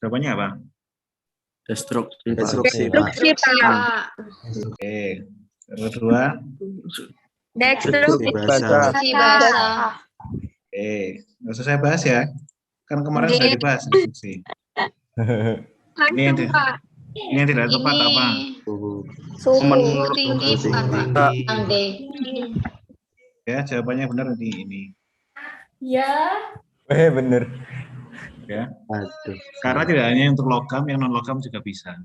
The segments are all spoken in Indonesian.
Jawabannya apa? Destruksi, Pak. Destruksi, Destruksi, Pak. Oke. Kedua. Destruksi Basah. basah. Oke. Nggak usah saya bahas ya. Kan kemarin Oke. sudah dibahas destruksi. Ini yang, Pak. ini yang tidak tepat apa? Suhu tinggi, Pak. Yang D. Ya, jawabannya benar di ini. Bener. Ya. Aduh. Karena tidak hanya untuk logam, yang non logam juga bisa.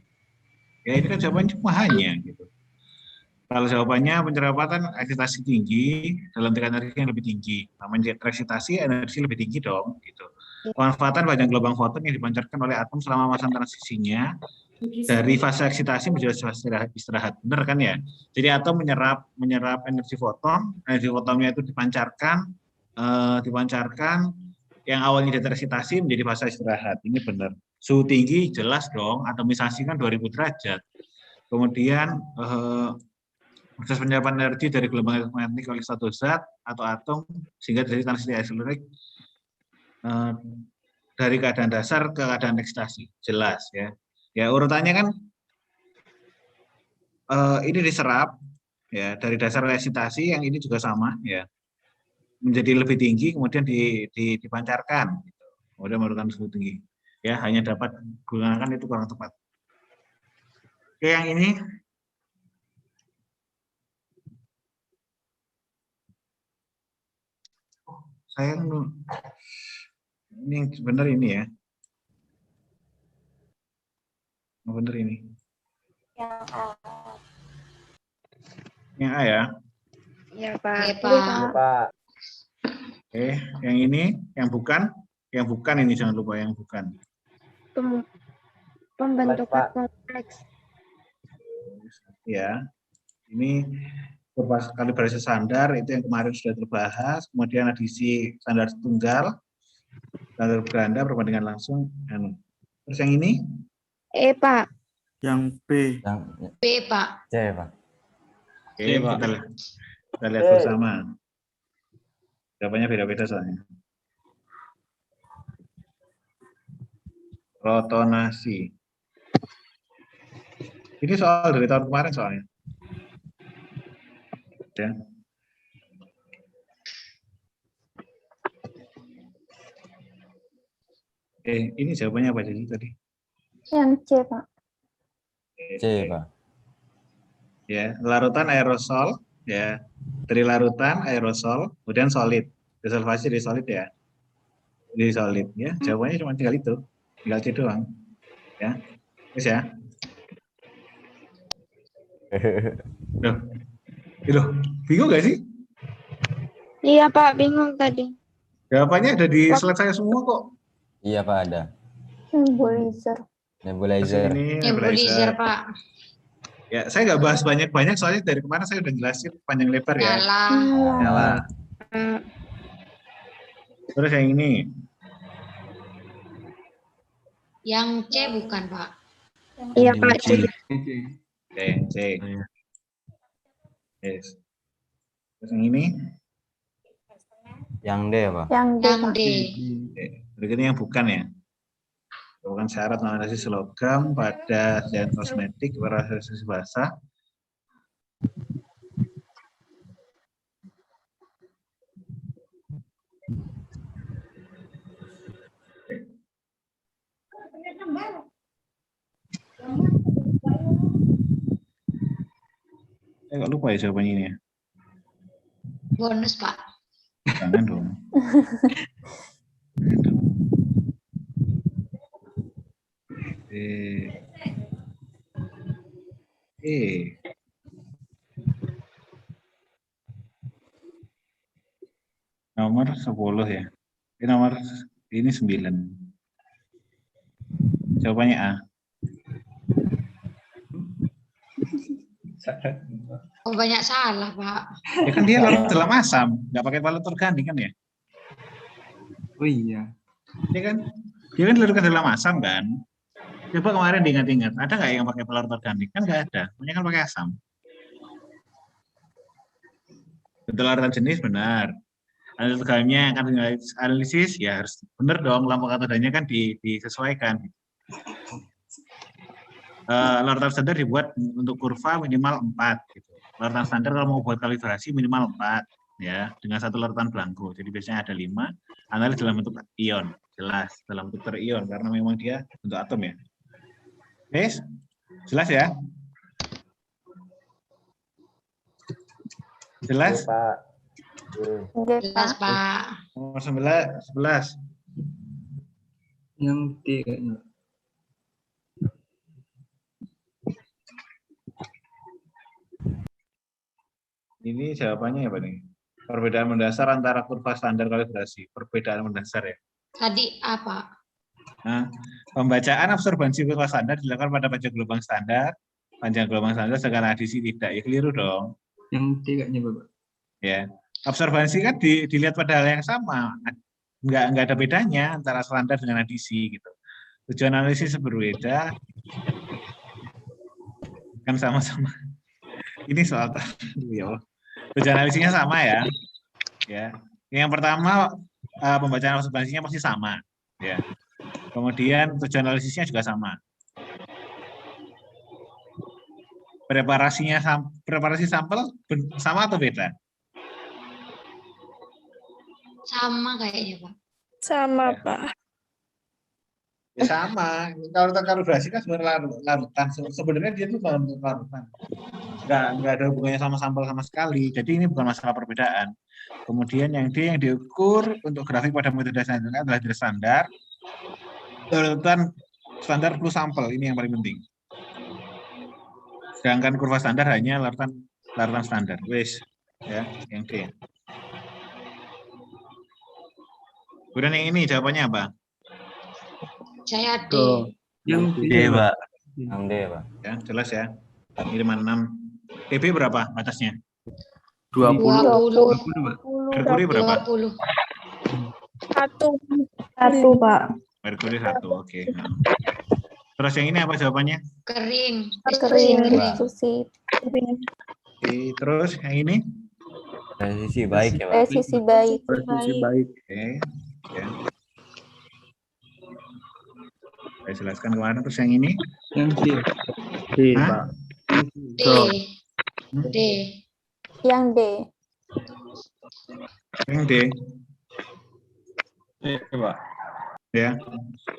Ya ini kan jawabannya cuma hanya gitu. Kalau jawabannya pencerapatan eksitasi tinggi dalam tingkat energi yang lebih tinggi. Namanya eksitasi energi lebih tinggi dong gitu. Pemanfaatan banyak gelombang foton yang dipancarkan oleh atom selama masa transisinya dari fase eksitasi menuju fase istirahat. Benar kan ya? Jadi atom menyerap energi fotonnya itu dipancarkan yang awalnya tereksitasi menjadi fase istirahat. Ini benar. Suhu tinggi jelas dong, atomisasi kan 2000 derajat. Kemudian proses penyerapan energi dari gelombang elektromagnetik oleh satu zat atau atom sehingga dari transisi akselerasi dari keadaan dasar ke keadaan ekstasi. Jelas ya. Ya urutannya kan ini diserap ya dari dasar eksitasi, yang ini juga sama ya. Menjadi lebih tinggi kemudian dipancarkan gitu. Kemudian menurunkan suhu tinggi. Ya, hanya dapat gunakan itu kurang tepat. Oke, yang ini saya ini yang benar ini ya. Benar ini. Yang A ya. Ya, Pak. Pak. Oke, yang ini, yang bukan ini jangan lupa yang bukan. Pembentukan kompleks. Ya, ini kalibrasi standar itu yang kemarin sudah terbahas. Kemudian adisi standar tunggal, standar ganda, perbandingan langsung. Terus yang ini? Pak. Yang B. Yang B, Pak. C, Pak. Oke, Iya, Pak. kita lihat bersama. Jawabannya beda-beda soalnya. Protonasi. Ini soal dari tahun kemarin soalnya. Ya. Oke, ini jawabannya apa jadi tadi? Yang C, Pak. C, Pak. Ya, larutan aerosol ya. Dari larutan aerosol kemudian solid. Desolvasi dari solid ya. Dari solid ya. Jawabannya cuma tinggal itu. Tinggal C doang. Ya. Terus ya. Loh, bingung gak sih? Iya, Pak. Bingung tadi. Jawabannya ada di slide saya semua kok. Iya, Pak, ada. Nebulizer. Nebulizer. Ini Nebulizer, Pak. Ya, saya nggak bahas banyak-banyak soalnya dari kemarin saya udah jelasin panjang lebar ya. Nyala. Terus yang ini. Yang C bukan, Pak. Iya, Pak. C. Oke, C. Yes. Terus yang ini. Yang D, Pak. Yang D. Oke. Berikutnya yang bukan ya. Bukan syarat analisis logam pada dan kosmetik analisis bahasa. Nggak lupa ya jawabannya ini ya. Bonus, Pak. Jangan dong. Nomor 10 ya. Nomor ini 9. Jawabannya A. Oh, banyak salah, Pak. Ya kan dia larut dalam asam, nggak pakai balut organik kan ya? Oh iya. Dia kan larut dalam asam kan? Coba kemarin diingat-ingat, ada nggak yang pakai pelarut organik? Kan nggak ada, punya kan pakai asam. Betul larutan jenis benar. Analisis kan analisis ya harus benar dong, lampu katodanya kan disesuaikan. Lautan standar dibuat untuk kurva minimal 4 gitu. Lautan standar kalau mau buat kalibrasi minimal 4 ya, dengan satu lautan blanko. Jadi biasanya ada 5, analis dalam bentuk ion, jelas dalam bentuk terion karena memang dia bentuk atom ya. Yes? Jelas ya? Jelas? Pak. Jelas, Pak. Nomor 11. Yang D kayaknya. Ini jawabannya apa nih? Perbedaan mendasar antara kurva standar kalibrasi. Perbedaan mendasar ya. Tadi apa? Nah, pembacaan absorbansi kurva standar dilakukan pada panjang gelombang standar. Panjang gelombang standar sedangkan adisi tidak. Ya keliru dong. Yang D kayaknya Bapak. Ya. Absorbansi kan dilihat pada hal yang sama. Nggak ada bedanya antara standar dengan adisi gitu. Tujuan analisis berbeda. Kan sama-sama. Ini soal ya. Tujuan analisisnya sama ya. Ya. Yang pertama pembacaan absorbansinya pasti sama, ya. Kemudian tujuan analisisnya juga sama. Preparasi sampel sama atau beda? Sama kayaknya, Pak. Sama, Ya. Pak. Ya sama. Kalau kalibrasi kan sebenarnya larutan. Sebenarnya dia itu larutan. Nggak ada hubungannya sama sampel sama sekali. Jadi ini bukan masalah perbedaan. Kemudian yang D yang diukur untuk grafik pada metode selanjutnya adalah dari standar. Larutan standar plus sampel, ini yang paling penting. Sedangkan kurva standar hanya larutan standar. Wes, ya, yang D. Kemudian yang ini jawabannya apa? Saya D. Yang D, D, Pak. Pak. 6D, Pak. Ya, jelas ya. Kiriman 6. TB berapa batasnya? 20. 20. 20, Pak. Merkuri berapa? 20. Satu, Pak. Merkuri 1, oke. Nah. Terus yang ini apa jawabannya? Kering. Kering, Kering. susi. Oke, terus yang ini? Presisi baik ya, Pak. Presisi baik. Presisi baik. Oke, ya. Saya jelaskan kemarin. Terus yang ini? Yang D. D, Hah? Pak. D. D. Yang D. Yang D. Pak. Ya,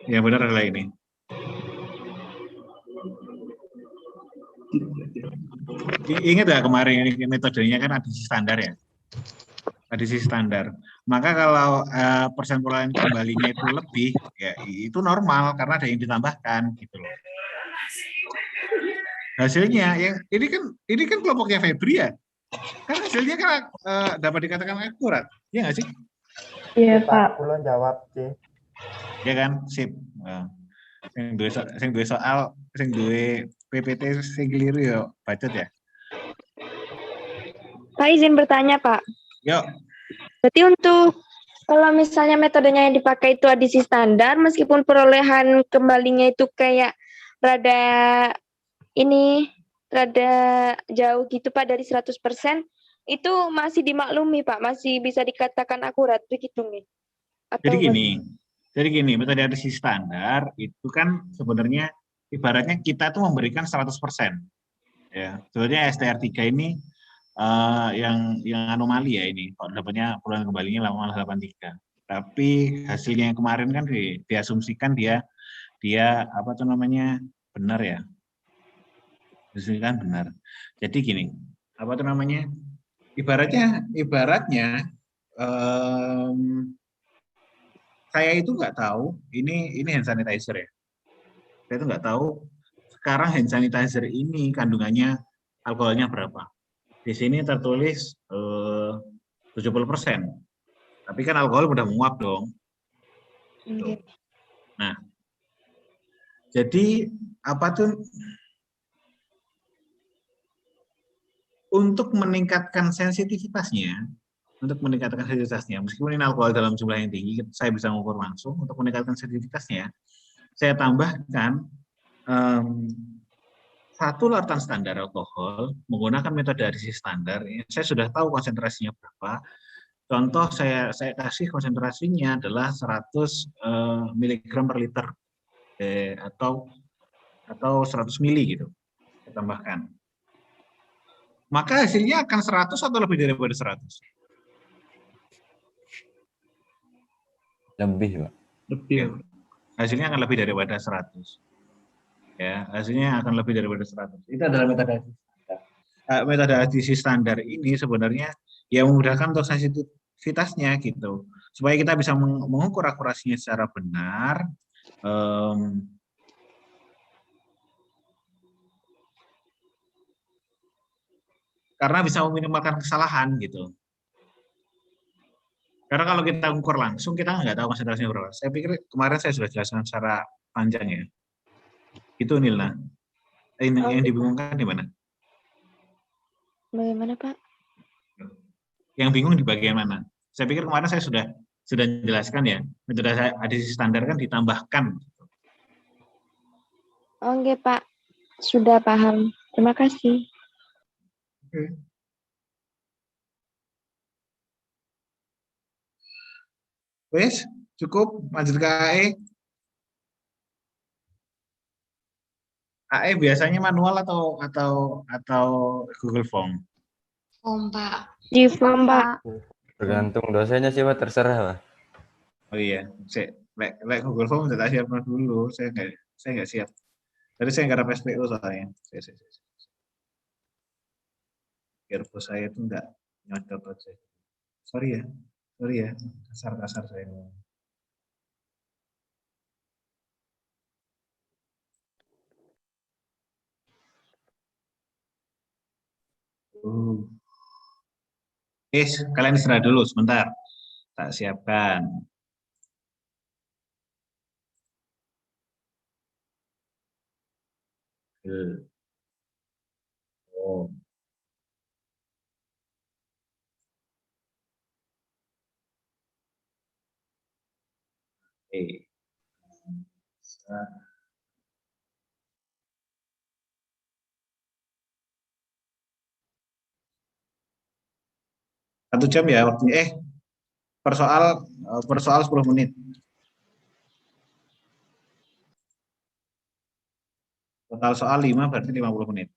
yang benar adalah ini. Ingat ya kemarin ini metodenya kan adisi standar ya, adisi standar. Maka kalau persen perolehan kembalinya itu lebih, ya itu normal karena ada yang ditambahkan gitu loh. Hasilnya yang ini kan kelompoknya Febri ya, kan hasilnya kan dapat dikatakan akurat, ya nggak sih? Iya, Pak. Kulon jawab C. Ya kan, sip. Sing duwe soal, sing duwe PPT sing keliru ya bacot ya. Pak izin bertanya, Pak. Yuk. Berarti untuk kalau misalnya metodenya yang dipakai itu adisi standar, meskipun perolehan kembalinya itu kayak rada jauh gitu Pak dari 100%, itu masih dimaklumi Pak, masih bisa dikatakan akurat begitu nih. Jadi gini, metode adisi standar itu kan sebenarnya ibaratnya kita tuh memberikan 100%. Ya, sebenarnya STR3 ini yang anomali ya ini. Kalau dapatnya perolehan kembalinya 8,83. Tapi hasilnya yang kemarin kan diasumsikan dia apa tuh namanya benar ya. Diasumsikan benar. Jadi gini, apa tuh namanya? Ibaratnya saya itu nggak tahu ini hand sanitizer ya. Saya itu nggak tahu sekarang hand sanitizer ini kandungannya alkoholnya berapa. Di sini tertulis 70%. Tapi kan alkohol udah menguap dong. Gitu. Nah, jadi apa tuh untuk meningkatkan sensitivitasnya, meskipun ini alkohol dalam jumlah yang tinggi, saya bisa mengukur langsung. Untuk meningkatkan sensitivitasnya, saya tambahkan satu larutan standar alkohol menggunakan metode adisi standar. Saya sudah tahu konsentrasinya berapa. Contoh saya kasih konsentrasinya adalah 100 mg per liter atau atau 100 mili gitu, saya tambahkan. Maka hasilnya akan 100 atau lebih daripada 100? Lebih, Pak. Lebih. Ya, hasilnya akan lebih daripada 100. Ya, hasilnya akan lebih daripada 100. Itu adalah metode adisi standar. Metode adisi standar ini sebenarnya ya memudahkan untuk sensitivitasnya gitu. Supaya kita bisa mengukur akurasinya secara benar. Karena bisa meminimalkan kesalahan gitu. Karena kalau kita ukur langsung, kita nggak tahu konsentrasinya berapa. Saya pikir kemarin saya sudah jelaskan secara panjang ya. Itu Nilna. Yang dibingungkan di mana? Bagaimana, Pak? Yang bingung di bagian mana? Saya pikir kemarin saya sudah jelaskan ya. Metode adisi standar kan ditambahkan. Oke, Pak. Sudah paham. Terima kasih. Oke. Wes, cukup. Lanjut ke AE. AE biasanya manual atau Google Form? Pak. Di form, Pak. Tergantung dosennya sih, Pak. Terserah, Pak. Oh iya, lek Google Form sudah tak siapkan dulu. Saya nggak siap. Tadi saya nggak ada SPO soalnya. Biar bos saya itu nggak nyodot aja. Sorry ya, kasar saya. Kalian istirahat dulu sebentar. Tak siapkan. Oh. Oke. 1 jam ya waktunya. Per soal 10 menit. Total soal 5 berarti 50 menit.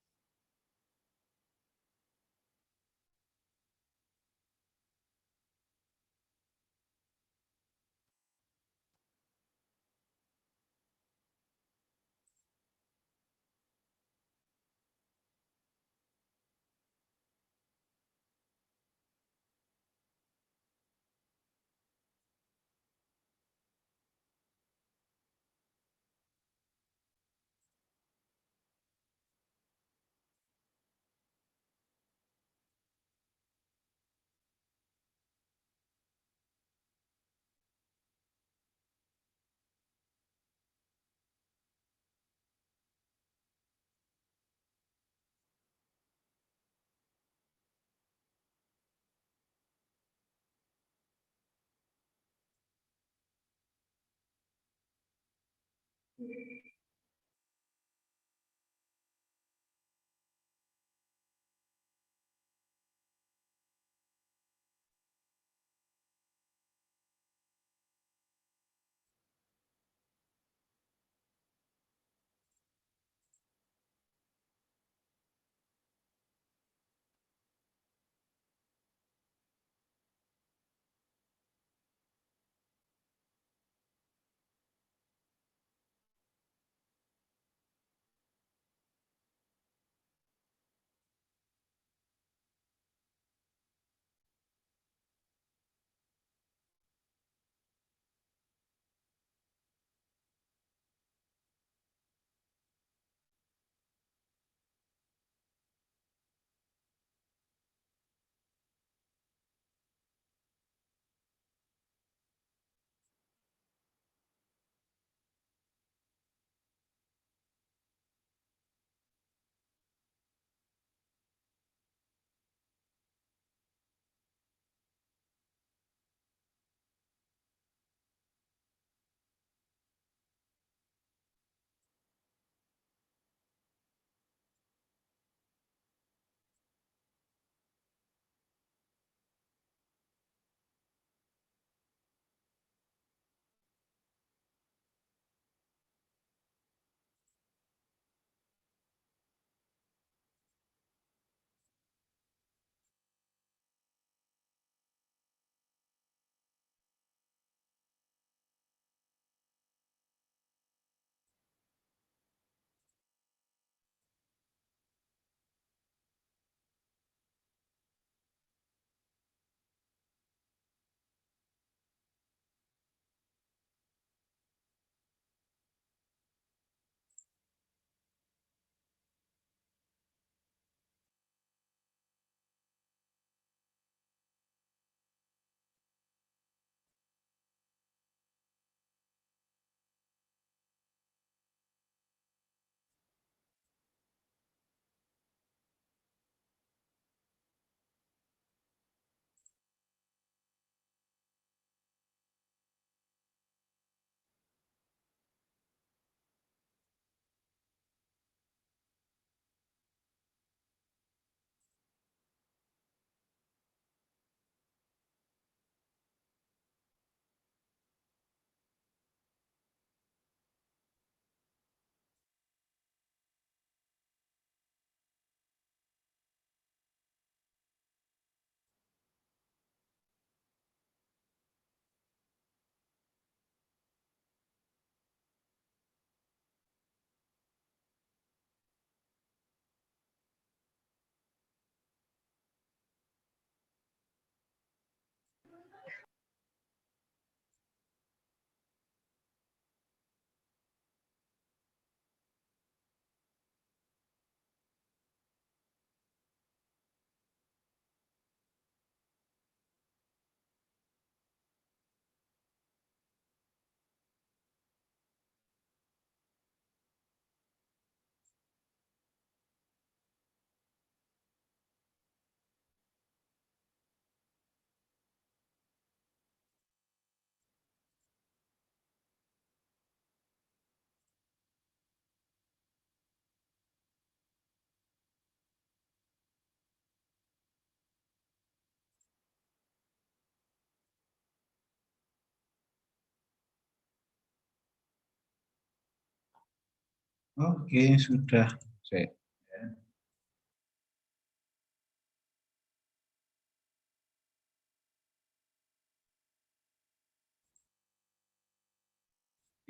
Oke, sudah. Saya.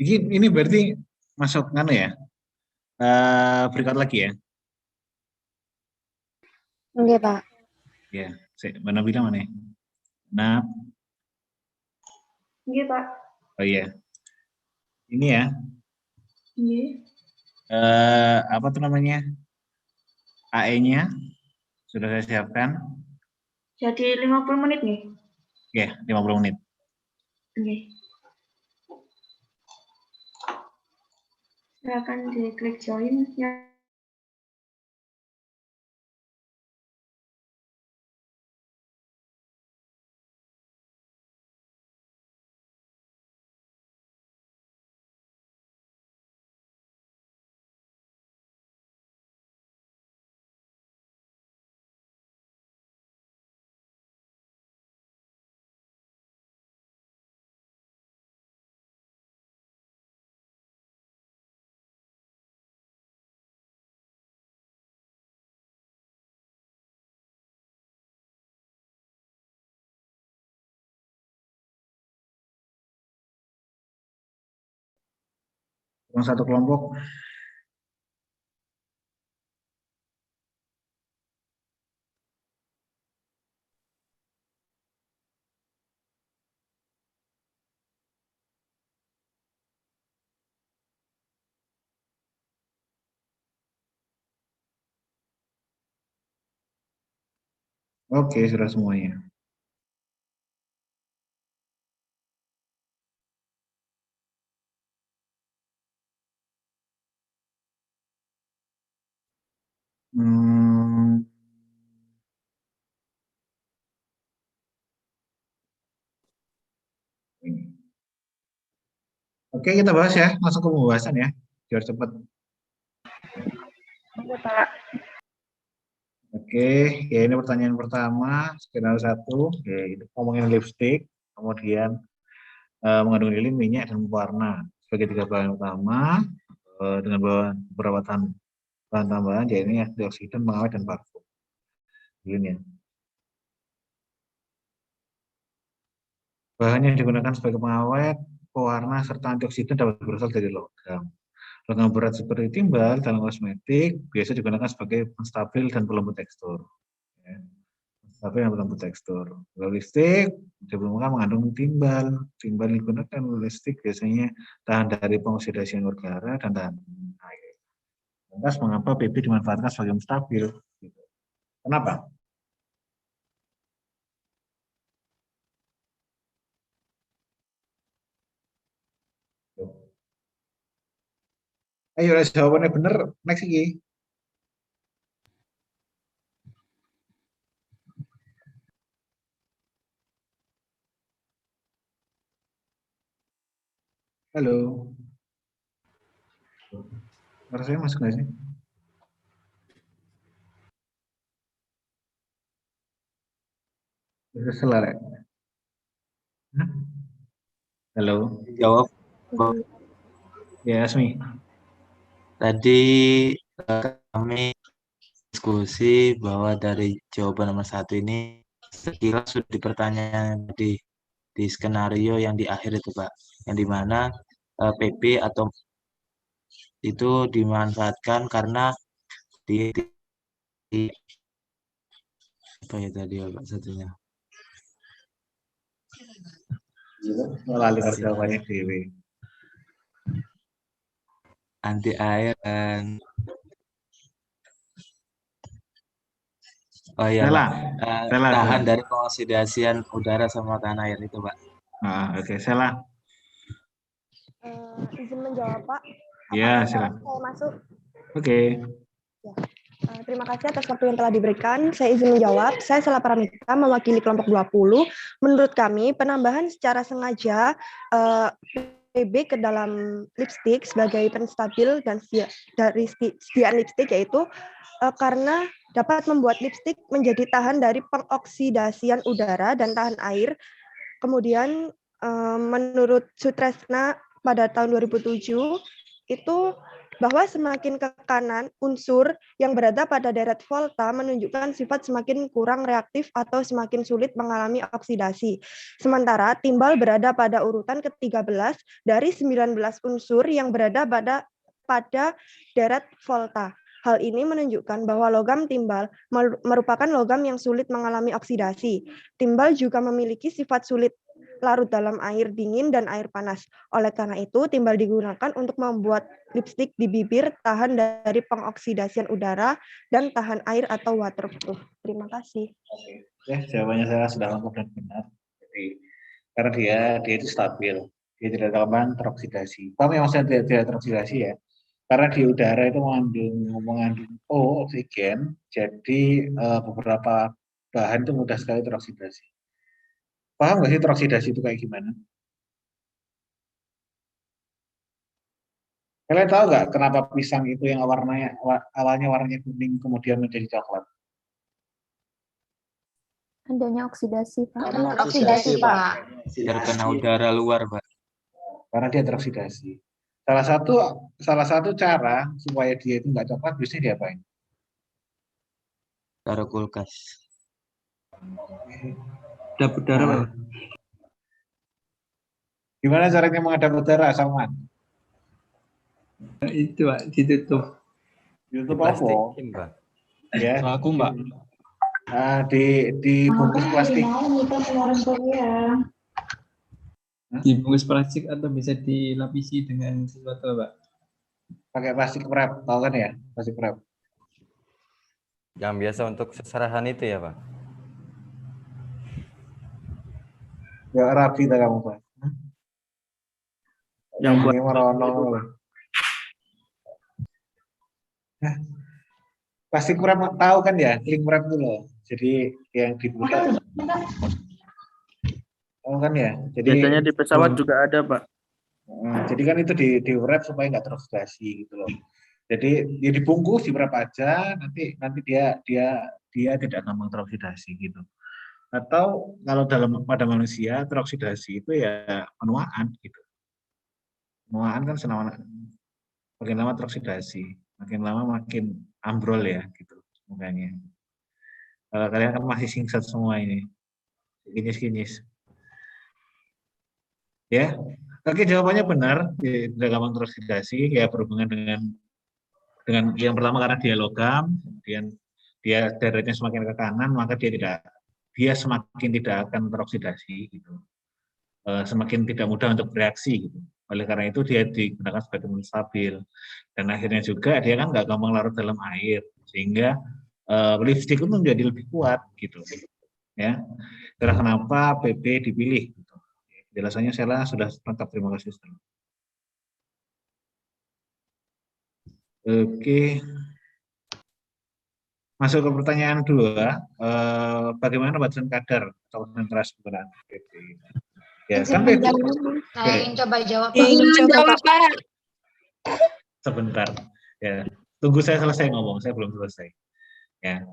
Ini berarti masuk nganu ya? Berikut lagi ya? Oke, Pak. Ya, mana bilang mana? Nah, Oke, Pak. oh iya. Ini ya. Oke. Apa tuh namanya? AE-nya sudah saya siapkan. Jadi 50 menit nih? Ya, 50 menit. Oke. Silakan diklik join ya. Satu kelompok. Oke, sudah semuanya. Hmm, Oke, kita bahas ya, langsung ke pembahasan ya, biar cepat. Oke, Pak. Oke, ya ini pertanyaan pertama, skenario 1, ya, itu ngomongin lipstick, kemudian mengandung lilin, minyak, dan pewarna sebagai 3 bahan utama dengan beberapa bahan tambahan, yaitu antioksidan, pengawet, dan parfum. Lilin ya. Bahan yang digunakan sebagai pengawet, pewarna, serta antioksidan dapat berasal dari logam. Logam berat seperti timbal dalam kosmetik biasa digunakan sebagai penstabil dan pelembut tekstur. Ya. Penstabil dan pelembut tekstur. Kalau lipstik digunakan mengandung timbal. Timbal yang digunakan lipstik biasanya tahan dari pengoksidasian udara dan tahan air. Lantas mengapa PP dimanfaatkan sebagai penstabil? Kenapa? Ayo, jawabannya benar. Next iki. Halo. Suara saya masuk nggak sih? Selar ya? Halo. Jawab. Ya, Asmi. Tadi kami diskusi bahwa dari jawaban nomor 1 ini sekilas sudah di pertanyaan di skenario yang di akhir itu, Pak, yang dimana PP atau itu dimanfaatkan karena di apa ya tadi ya, Pak, satunya Melalui jawabannya Dewi. anti air dan oh iya, Pak, tahan dari pengoksidasian udara sama tahan air itu, Pak. Oke, salah. Izin menjawab, Pak. Ya, silakan. Saya masuk. Oke. Ya. Terima kasih atas waktu yang telah diberikan. Saya izin menjawab. Saya Sela Paramita, mewakili kelompok 20. Menurut kami, penambahan secara sengaja PB ke dalam lipstik sebagai penstabil dan dari sediaan lipstik yaitu karena dapat membuat lipstik menjadi tahan dari pengoksidasian udara dan tahan air. Kemudian menurut Sutresna pada tahun 2007 itu bahwa semakin ke kanan, unsur yang berada pada deret volta menunjukkan sifat semakin kurang reaktif atau semakin sulit mengalami oksidasi. Sementara timbal berada pada urutan ke-13 dari 19 unsur yang berada pada deret volta. Hal ini menunjukkan bahwa logam timbal merupakan logam yang sulit mengalami oksidasi. Timbal juga memiliki sifat sulit larut dalam air dingin dan air panas. Oleh karena itu, timbal digunakan untuk membuat lipstik di bibir tahan dari pengoksidasian udara dan tahan air atau waterproof. Terima kasih. Oke. Ya, jawabannya saya sudah lengkap dan benar. Jadi, karena dia itu stabil, dia tidak gampang teroksidasi. Paham ya maksudnya tidak teroksidasi ya? Karena di udara itu mengandung oksigen, jadi beberapa bahan itu mudah sekali teroksidasi. Paham nggak sih teroksidasi itu kayak gimana? Kalian tahu nggak kenapa pisang itu yang awalnya warnanya kuning kemudian menjadi coklat? Adanya oksidasi, Pak. Oksidasi, Pak. Biar kena udara luar, Pak. Karena dia teroksidasi. Salah satu cara supaya dia itu nggak coklat biasanya diapain? Taruh kulkas. Dap udara, Pak. Gimana caranya menghadap udara, Salman? Itu, Pak, ditutup. YouTube apa? Plastikin, Pak. Ya. Aku, Mbak. Di bungkus plastik. Dibungkus plastik atau bisa dilapisi dengan sesuatu, Pak. Pakai plastik wrap, tahu kan ya? Plastik wrap. Yang biasa untuk seserahan itu ya, Pak? Ya rapi tak kamu, Pak. Yang buat plastik wrap tahu kan ya? Cling wrap itu loh. Jadi yang dibuka. Tahu kan ya? Jadi biasanya di pesawat juga ada, Pak. Jadi kan itu di wrap supaya nggak teroksidasi gitu loh. Jadi dia dibungkus di wrap aja, nanti dia tidak gampang teroksidasi gitu. Atau kalau pada manusia teroksidasi itu ya penuaan gitu. Penuaan kan makin lama teroksidasi, makin lama makin ambrol ya gitu mukanya. Kalian kan masih singset semua ini, kinyis-kinyis. Ya, oke jawabannya benar, tidak gampang teroksidasi ya berhubungan dengan yang pertama karena dia logam, kemudian dia deretnya semakin ke kanan maka dia semakin tidak akan teroksidasi gitu. Semakin tidak mudah untuk bereaksi gitu. Oleh karena itu dia digunakan sebagai stabil dan akhirnya juga dia kan nggak gampang larut dalam air sehingga lipstik itu menjadi lebih kuat gitu ya. Itulah kenapa PP dipilih gitu. Penjelasannya saya sudah lengkap, terima kasih. Oke. Masuk ke pertanyaan 2, bagaimana batasan kadar atau konsentrasi penggunaan PP? Ya, kan PP. Saya ingin coba jawab. Pak. Sebentar. Ya, tunggu saya selesai ngomong, saya belum selesai. Ya.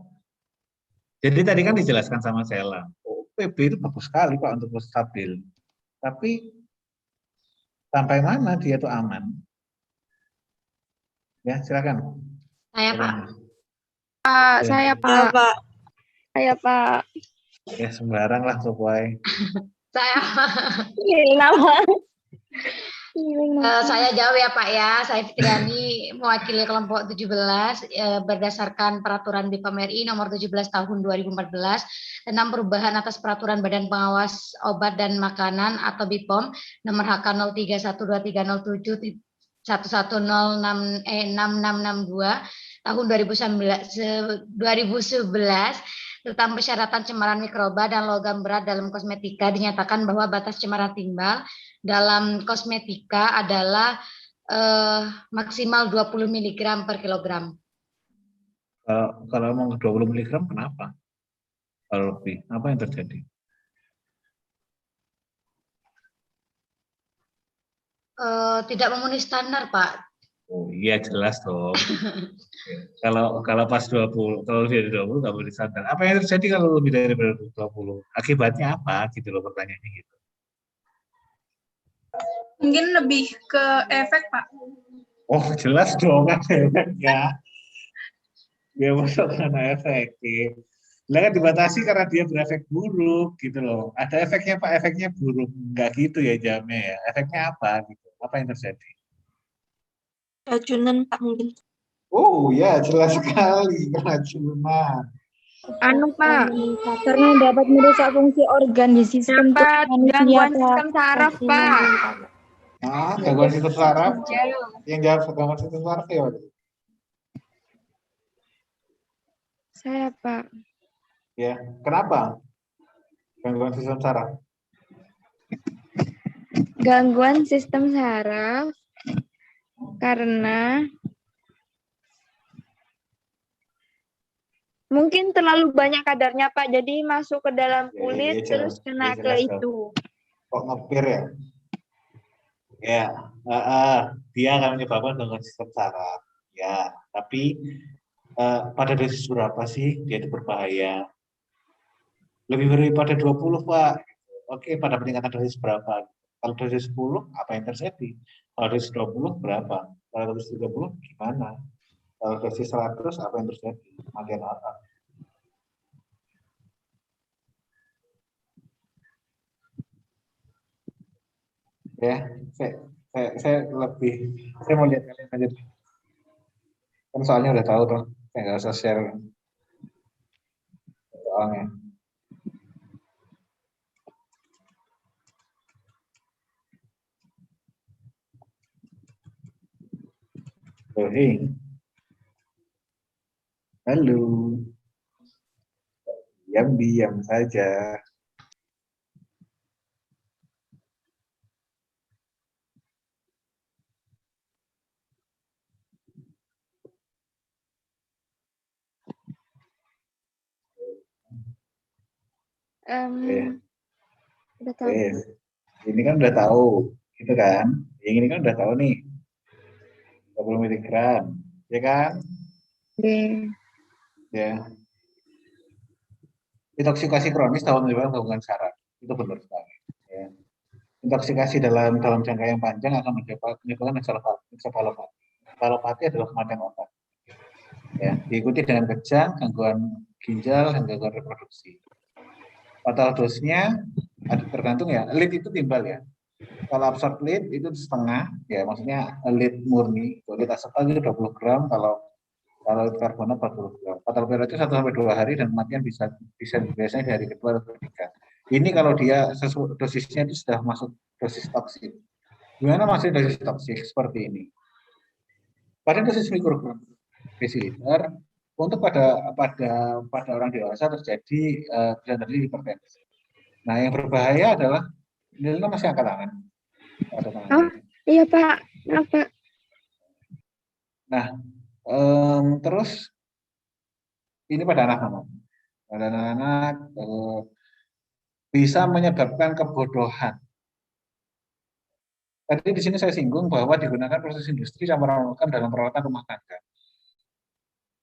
Jadi tadi kan dijelaskan sama Sela, PB itu bagus sekali Pak untuk stabil. Tapi sampai mana dia itu aman? Ya, silakan. Saya, Pak. Saya Pak. Saya Pak. Ya, sembarang lah supaya. Saya. Nama. Saya jawab ya Pak ya. Saya Fitriani mewakili kelompok 17 berdasarkan peraturan BPOM RI nomor 17 tahun 2014 tentang perubahan atas peraturan Badan Pengawas Obat dan Makanan atau BPOM nomor HK 03123071106662 tahun 2011 tentang persyaratan cemaran mikroba dan logam berat dalam kosmetika dinyatakan bahwa batas cemaran timbal dalam kosmetika adalah maksimal 20 mg per kilogram. Kalau mau 20 mg kenapa? Kalau lebih, apa yang terjadi? Tidak memenuhi standar, Pak. Oh iya jelas dong. Kalau pas 20, kalau lebih dari 20 nggak boleh standar. Apa yang terjadi kalau lebih dari 20? Akibatnya apa gitu loh pertanyaannya gitu. Mungkin lebih ke efek, Pak. Oh jelas dong ada efeknya. Dia masuk karena efektif. Lah kan dibatasi karena dia berefek buruk gitu loh. Ada efeknya Pak, efeknya buruk. Enggak gitu ya jamnya ya. Efeknya apa gitu? Apa yang terjadi? Racunan Pak mungkin. Oh ya, jelas sekali keracunan. Anu Pak, karena dapat merusak fungsi organ di sistem Dapat tubuh manusia gangguan Pak. sistem saraf, Pak. Ah, gangguan sistem saraf. Ginjal. Yang jawab gangguan sistem saraf ya. Saya Pak. Ya, kenapa? Gangguan sistem saraf. Gangguan sistem saraf karena mungkin terlalu banyak kadarnya Pak, jadi masuk ke dalam kulit terus kena ke itu. Kok ngepir ya? Ya, dia akan menyebabkan gangguan sistem saraf. Ya, tapi pada dosis berapa sih dia itu berbahaya? Lebih daripada 20 Pak. Oke, pada peningkatan dosis berapa? Kalau dosis 10, apa yang terjadi? Kalau dosis 20, berapa? Kalau dosis 30, gimana? Kalau dosis 100, apa yang terjadi? Kematian otak. Ya, saya mau lihat kalian aja. Kan soalnya udah tahu tuh, saya nggak usah share soalnya. Hei. Halo. Diam-diam saja. Udah tahu. Ini kan udah tahu, gitu kan? Yang ini kan udah tahu nih, 20 mg, ya kan? Ya. Intoksikasi kronis dapat menyebabkan gangguan saraf, itu benar sekali. Ya. Intoksikasi dalam jangka yang panjang akan menyebabkan ensefalopati. Ensefalopati adalah kematian otak. Ya, diikuti dengan kejang, gangguan ginjal, dan gangguan reproduksi. Fatal dosisnya tergantung ya, lead itu timbal ya. Kalau absorb lead itu setengah, ya maksudnya lead murni, lead asetat itu 20 gram, kalau karbonat 40 gram. Fatal period itu 1-2 hari dan kematian bisa biasanya di hari kedua atau ketiga. Ini kalau dia dosisnya itu sudah masuk dosis toksik. Gimana masih dosis toksik seperti ini? Pada dosis mikrogram desiliter, untuk pada orang dewasa terjadi bisa terjadi hipertensi. Nah, yang berbahaya adalah Nilina masih angkat tangan. Iya Pak, apa? Nah, terus ini pada anak-anak. Pada anak-anak bisa menyebabkan kebodohan. Tadi di sini saya singgung bahwa digunakan proses industri campuran logam dalam perawatan rumah tangga.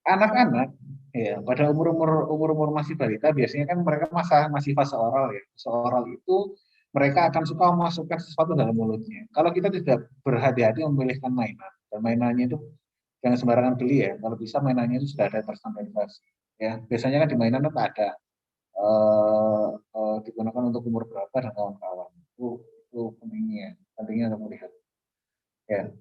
Anak-anak ya pada umur masih balita biasanya kan mereka masih fase oral ya. Fase oral itu mereka akan suka memasukkan sesuatu dalam mulutnya. Kalau kita tidak berhati-hati memilihkan mainan, dan mainannya itu jangan sembarangan beli ya. Kalau bisa mainannya itu sudah ada terstandarisasi. Ya, biasanya kan di mainan itu ada digunakan untuk umur berapa dan kawan-kawan. Itu pentingnya untuk melihat. Ya.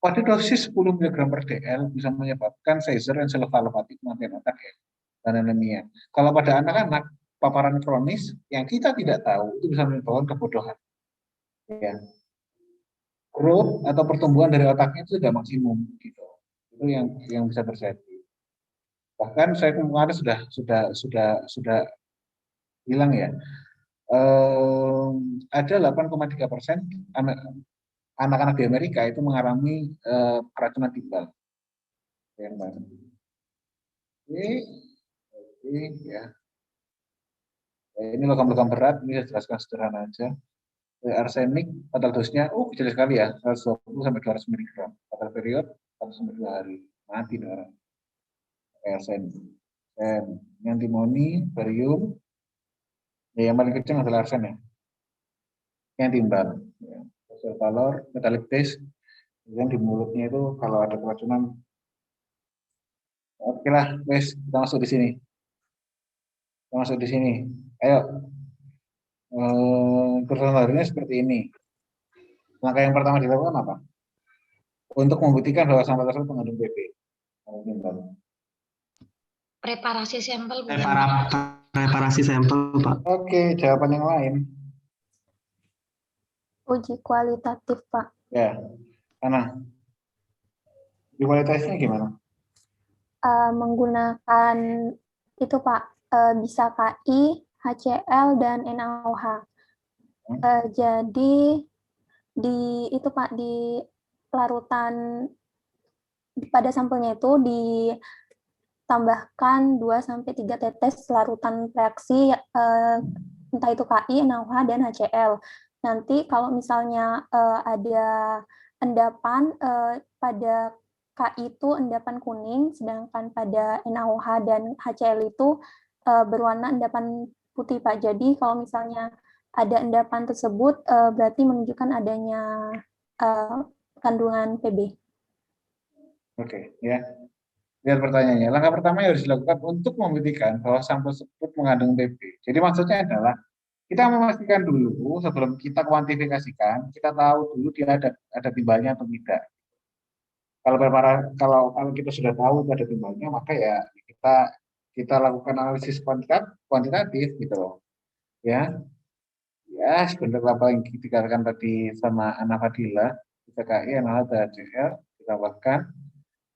Pada dosis 10 mg per dl bisa menyebabkan seizure, ensefalopati, kematian otak ya, dan anemia. Kalau pada anak-anak paparan kronis yang kita tidak tahu itu bisa menyebabkan kebodohan. Ya. Growth atau pertumbuhan dari otaknya itu sudah maksimum gitu. Itu yang bisa terjadi. Bahkan saya kemarin sudah bilang ya, ada 8,3% anak-anak di Amerika itu mengalami keracunan timbal. Oke, ya. Ini logam-logam berat, ini saya jelaskan sederhana aja. Arsenik, fatal dosisnya, kecil sekali ya, 120-200 mg. Fatal period, 1-2 hari. Mati orang. Arsenik. Antimoni, barium, ya, yang paling kecil adalah arsen ya. Yang timbal. Ya. Valor, metallic base, Kemudian di mulutnya itu kalau ada keracunan, oke lah, wes kita masuk di sini. Kita masuk di sini. Ayo, kerusakan harinya seperti ini. Langkah yang pertama dilakukan apa? Untuk membuktikan bahwa sampel tersebut mengandung BB. Preparasi sampel. Preparasi sampel, Pak. Oke, jawaban yang lain. Uji kualitatif, Pak. Ya, karena uji kualitasnya gimana? Menggunakan itu, Pak, bisa KI, HCl, dan NaOH. Jadi di itu, Pak, di larutan pada sampelnya itu ditambahkan 2-3 tetes larutan reaksi entah itu KI, NaOH, dan HCl. Nanti kalau misalnya ada endapan pada KI itu endapan kuning, sedangkan pada NaOH dan HCl itu berwarna endapan putih, Pak. Jadi kalau misalnya ada endapan tersebut berarti menunjukkan adanya kandungan PB. Oke, ya. Lihat pertanyaannya. Langkah pertama yang harus dilakukan untuk membuktikan bahwa sampel tersebut mengandung PB. Jadi maksudnya adalah kita memastikan dulu sebelum kita kuantifikasikan, kita tahu dulu dia ada timbalnya atau tidak. Kalau kita sudah tahu ada timbalnya, maka ya kita lakukan analisis kuantitatif gitu loh. Ya, sebenarnya apa yang dikatakan tadi sama Ana Fadila, kita KI, NaOH, dan HCl,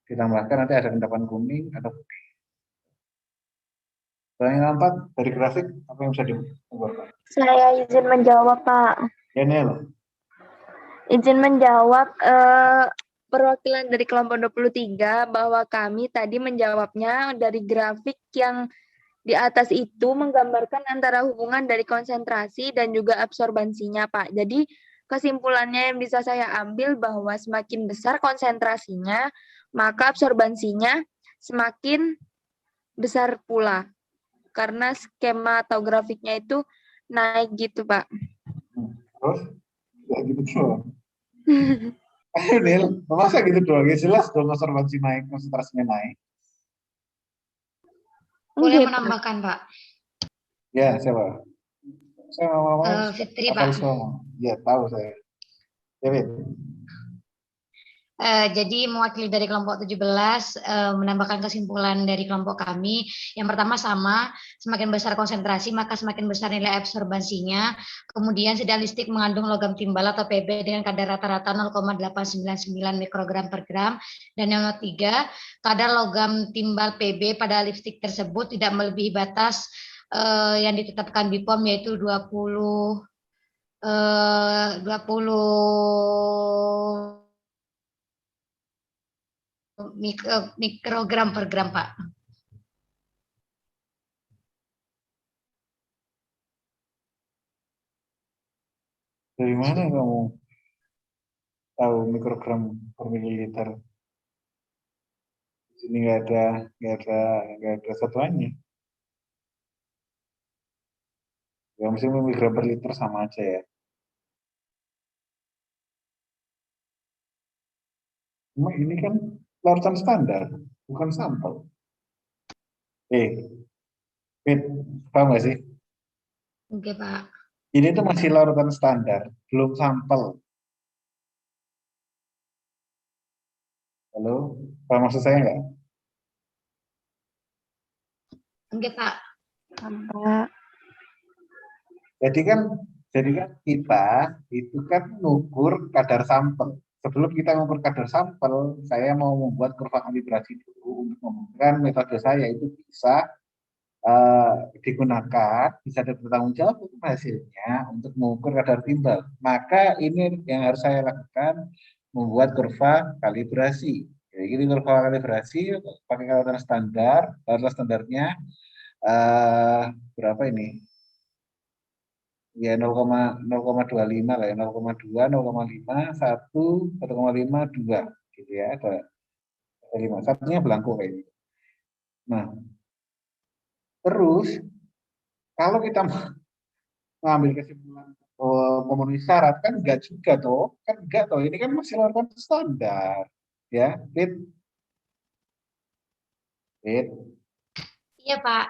ditambahkan nanti ada endapan kuning atau putih. Pertanyaan 4 dari grafik apa yang bisa dibuat? Saya izin menjawab, Pak. Daniel. Izin menjawab perwakilan dari kelompok 23 bahwa kami tadi menjawabnya dari grafik yang di atas itu menggambarkan antara hubungan dari konsentrasi dan juga absorbansinya, Pak. Jadi kesimpulannya yang bisa saya ambil bahwa semakin besar konsentrasinya, maka absorbansinya semakin besar pula. Karena skema atau grafiknya itu naik gitu, Pak. Terus? Ya gitu doang. Ayo Nil, masa gitu doang? Ya jelas dong absorbansi naik, konsentrasinya naik. Boleh menambahkan, Pak? Ya, siapa? Saya mau Fitri, Pak. Ya, tahu saya. Ya, Jadi mewakili dari kelompok 17 menambahkan kesimpulan dari kelompok kami. Yang pertama sama, semakin besar konsentrasi maka semakin besar nilai absorbansinya. Kemudian sedan listrik mengandung logam timbal atau PB dengan kadar rata-rata 0,899 mikrogram per gram. Dan yang ketiga, kadar logam timbal PB pada listrik tersebut tidak melebihi batas yang ditetapkan BPOM yaitu 20 mikrogram per gram, Pak. dari mana kamu tahu mikrogram per mililiter? Di sini nggak ada satuannya. Ya, mesti miligram per liter sama aja ya. Cuma ini kan larutan standar, bukan sampel. Paham nggak sih? Oke, Pak. Ini tuh masih larutan standar, belum sampel. Halo, paham maksud saya nggak? Oke, Pak. Pak. Jadi kan kita itu kan mengukur kadar sampel. Sebelum kita mengukur kadar sampel, saya mau membuat kurva kalibrasi dulu untuk membuktikan metode saya itu bisa digunakan, bisa bertanggung jawab untuk hasilnya untuk mengukur kadar timbal. Maka ini yang harus saya lakukan, membuat kurva kalibrasi. Jadi ini kurva kalibrasi pakai larutan standar, larutan standarnya berapa ini? Ya 0,25 lah ya, 0,2, 0,5, 1, 1,5, 2 gitu ya, ada 5. Satunya belangko kayak gitu. Nah, terus kalau kita mengambil kesimpulan memenuhi syarat kan enggak juga toh, kan enggak toh, ini kan masih lakukan standar, ya, Fit, Iya, Pak.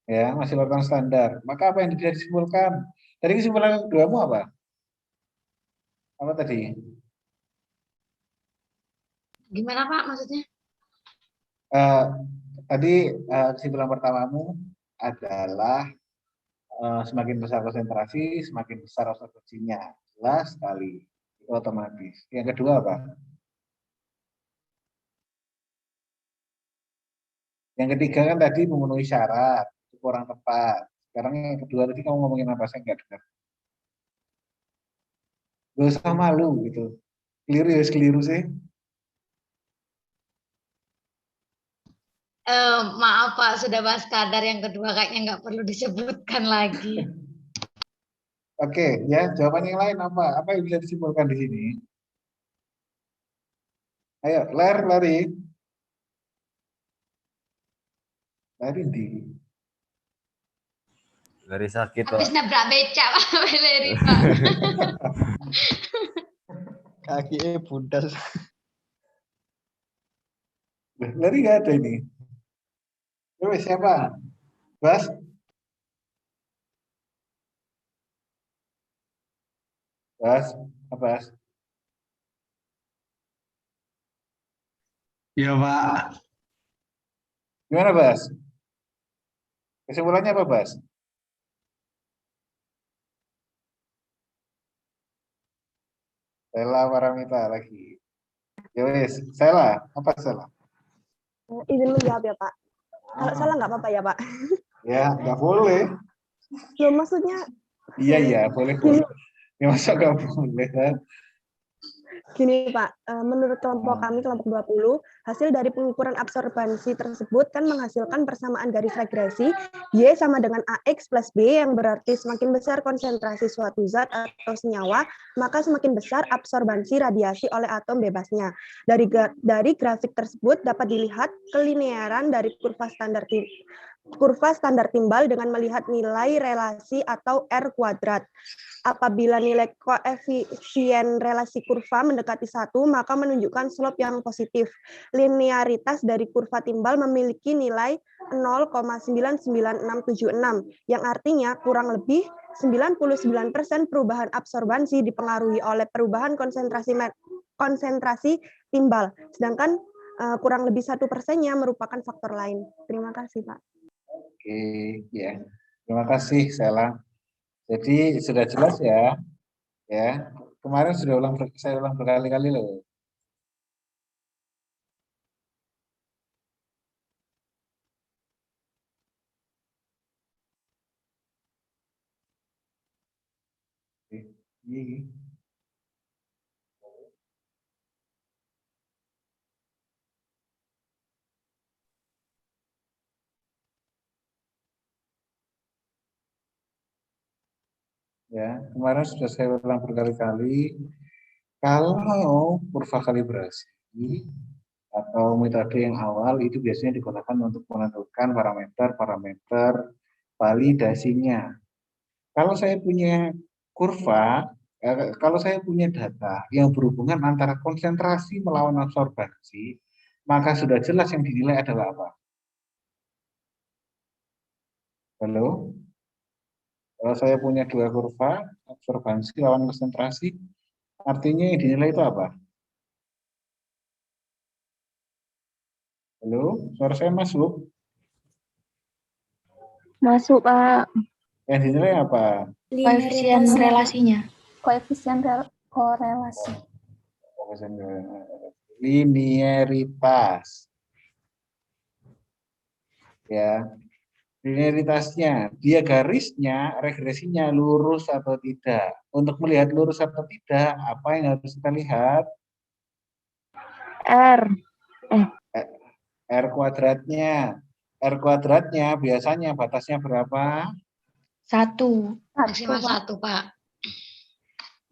ya masih lakukan standar. Maka apa yang bisa disimpulkan? Tadi kesimpulan keduamu apa? Apa tadi? Gimana, Pak, maksudnya? Eh, kesimpulan pertamamu adalah semakin besar konsentrasi, semakin besar absorpsinya. Jelas sekali. Itu otomatis. Yang kedua apa? Yang ketiga kan tadi memenuhi syarat, itu kurang tepat. Sekarang yang kedua tadi kamu ngomongin apa? Saya nggak dengar. Gak usah malu gitu. Keliru ya, keliru sih. Maaf Pak, sudah bahas kadar yang kedua kayaknya nggak perlu disebutkan lagi. Oke, ya jawaban yang lain apa? Apa yang bisa disimpulkan di sini? Ayo, lari. Lari di. Dari sakit, Habis Pak. nabrak becak Pak Beleri, Pak. Kaki bundas. Lari nggak ada ini. Terus siapa? Bas? Bas? Apa Bas? Ya, Pak. Gimana Bas? Kesimpulannya apa Bas? Sela Paramita lagi. Ya wes, Sela, apa Sela? Izin menjawab ya Pak. Kalau salah nggak apa-apa ya Pak. Ya, nggak boleh. Loh, maksudnya Iya, boleh. Ya masa nggak boleh kan? gini Pak, menurut kelompok kami, kelompok 20, hasil dari pengukuran absorbansi tersebut kan menghasilkan persamaan garis regresi Y sama dengan AX plus B, yang berarti semakin besar konsentrasi suatu zat atau senyawa, maka semakin besar absorbansi radiasi oleh atom bebasnya. Dari grafik tersebut dapat dilihat kelinearan dari kurva standar timbal dengan melihat nilai relasi atau R kuadrat. Apabila nilai koefisien relasi kurva mendekati 1, maka menunjukkan slope yang positif. Linearitas dari kurva timbal memiliki nilai 0,99676, yang artinya kurang lebih 99% perubahan absorbansi dipengaruhi oleh perubahan konsentrasi timbal, sedangkan kurang lebih 1%-nya merupakan faktor lain. Terima kasih, Pak. Oke, ya. Terima kasih, Sela. Jadi sudah jelas ya. Ya. Kemarin sudah saya ulang berkali-kali loh. Ini. Ya, kemarin sudah saya ulang berkali-kali. Kalau kurva kalibrasi atau metode yang awal itu biasanya digunakan untuk menentukan parameter validasinya. Kalau saya punya kurva, kalau saya punya data yang berhubungan antara konsentrasi melawan absorbansi, maka sudah jelas yang dinilai adalah apa? Halo? Kalau saya punya dua kurva, absorbansi lawan konsentrasi, artinya yang dinilai itu apa? Halo, suara saya masuk? Masuk, Pak. Yang dinilai apa? Koefisien relasinya. Koefisien korelasi. Linearitas. Ya, linearitasnya, dia garisnya, regresinya lurus atau tidak. Untuk melihat lurus atau tidak, apa yang harus kita lihat? R kuadratnya. R kuadratnya biasanya batasnya berapa? 1. Maksimal 1, Pak.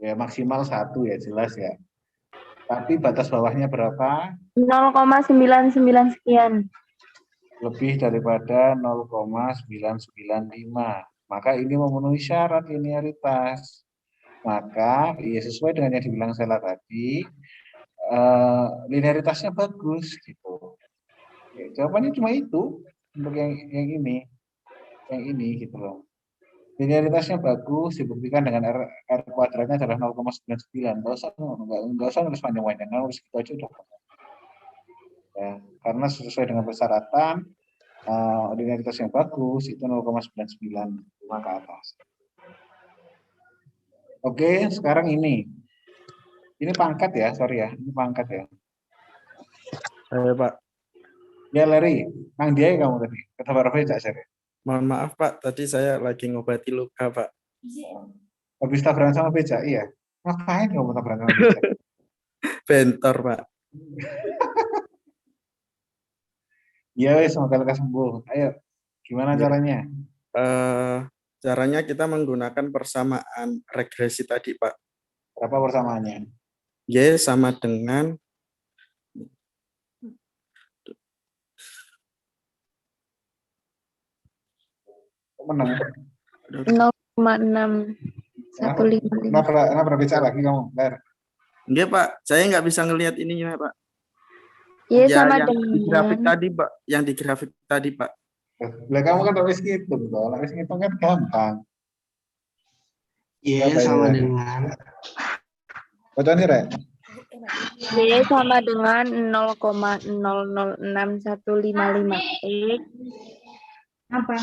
Ya, maksimal 1 ya, jelas ya. Tapi batas bawahnya berapa? 0,99 sekian. Lebih daripada 0,995. maka ini memenuhi syarat linearitas. Maka ya sesuai dengan yang dibilang Sela tadi, linearitasnya bagus gitu. Ya, jawabannya cuma itu untuk yang ini gitu loh. Linearitasnya bagus dibuktikan dengan R kuadratnya adalah 0,99. Nggak usah nulis panjang-panjang, nulis gitu aja udah. Ya, karena sesuai dengan persyaratan linearitas yang bagus itu 0,99 ke atas. Oke, sekarang ini pangkat ya, sorry ya, ini pangkat ya. Pak. Ya Larry, nang dia kamu tadi, kata Pak Rafi saya. Mohon maaf Pak, tadi saya lagi ngobati luka Pak. Habis tabrakan sama beca, iya. Ngapain kamu tabrakan sama beca? Bentor Pak. Ya wes, semoga lekas sembuh. Ayo, gimana caranya? Caranya kita menggunakan persamaan regresi tadi Pak. Berapa persamaannya? Y sama dengan menang 0,6155. Kenapa bicara lagi kamu, Ler? Enggak Pak, saya nggak bisa ngelihat ininya Pak. Y sama yang dengan di grafik tadi Pak, yang di grafik tadi Pak. Lah kamu kan habis ngitung toh, habis ngitung kan gampang. Y sama dengan Bacaan sih, Rek? Y sama dengan 0,006155 X Apa?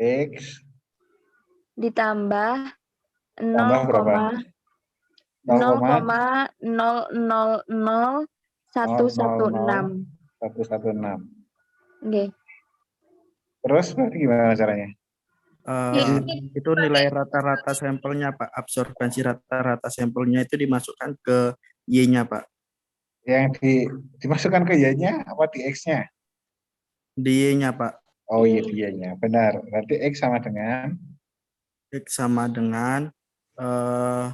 X ditambah tambah berapa? 0,000116. 116. Oke. Terus berarti gimana caranya? Itu nilai rata-rata sampelnya Pak, absorbensi rata-rata sampelnya itu dimasukkan ke Y-nya Pak. Yang dimasukkan ke Y-nya apa di X-nya? Di Y-nya Pak. Oh iya, di Y-nya, benar. Berarti X sama dengan 3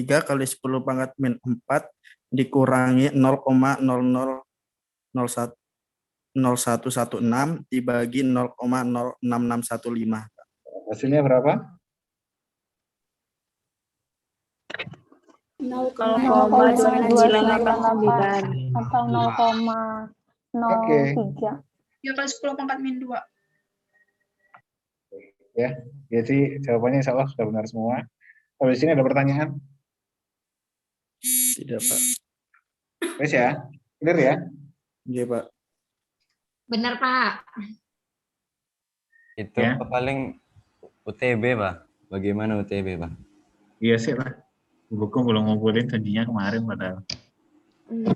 kali 10 pangkat min 4 dikurangi 0,000116 dibagi 0,06615. Hasilnya berapa? 0,2989 atau 0,03. Oke. 3 kali 10 pangkat min 2. Ya, jadi jawabannya insya Allah sudah benar semua. Habis ini ada pertanyaan? Tidak Pak. Wes ya, clear ya? Iya Pak. Benar Pak. Itu Ya. paling UTB Pak. Bagaimana UTB Pak? Iya sih lah. Buku belum ngumpulin janjinya kemarin padahal.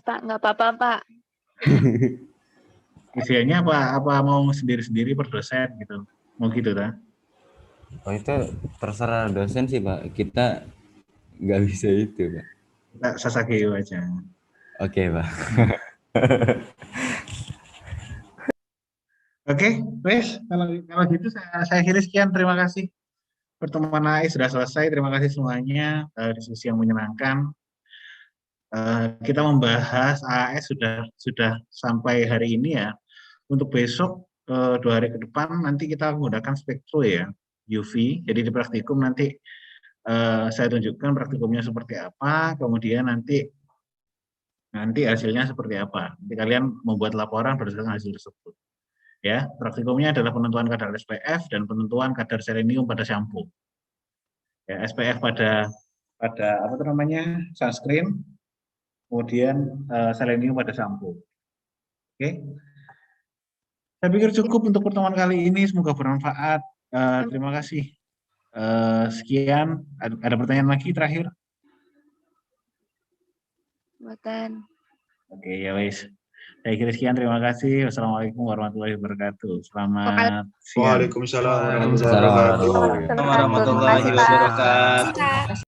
Pak, nggak apa-apa Pak. Isiannya apa mau sendiri-sendiri per dosen gitu. Mau gitu kan? Oh itu terserah dosen sih Pak. Kita nggak bisa itu Pak. Kita sasageo aja. Oke Pak. Oke, wes kalau gitu saya akhiri sekian. Terima kasih. Pertemuan AI sudah selesai. Terima kasih semuanya. Diskusi yang menyenangkan. Kita membahas AAS sudah sampai hari ini ya. Untuk besok 2 hari ke depan nanti kita menggunakan spektro ya, UV. Jadi di praktikum nanti saya tunjukkan praktikumnya seperti apa. Kemudian nanti hasilnya seperti apa. Nanti kalian membuat laporan berdasarkan hasil tersebut. Ya, praktikumnya adalah penentuan kadar SPF dan penentuan kadar selenium pada shampoo. Ya, SPF pada apa itu namanya sunscreen, kemudian selenium pada shampoo. Oke, saya pikir cukup untuk pertemuan kali ini. Semoga bermanfaat. Terima kasih. Sekian. Ada pertanyaan lagi terakhir? Buatan. Oke, ya wes. Saya kira sekian, terima kasih. Wassalamualaikum warahmatullahi wabarakatuh. Selamat siang. Waalaikumsalam warahmatullahi wabarakatuh. Warahmatullahi wabarakatuh.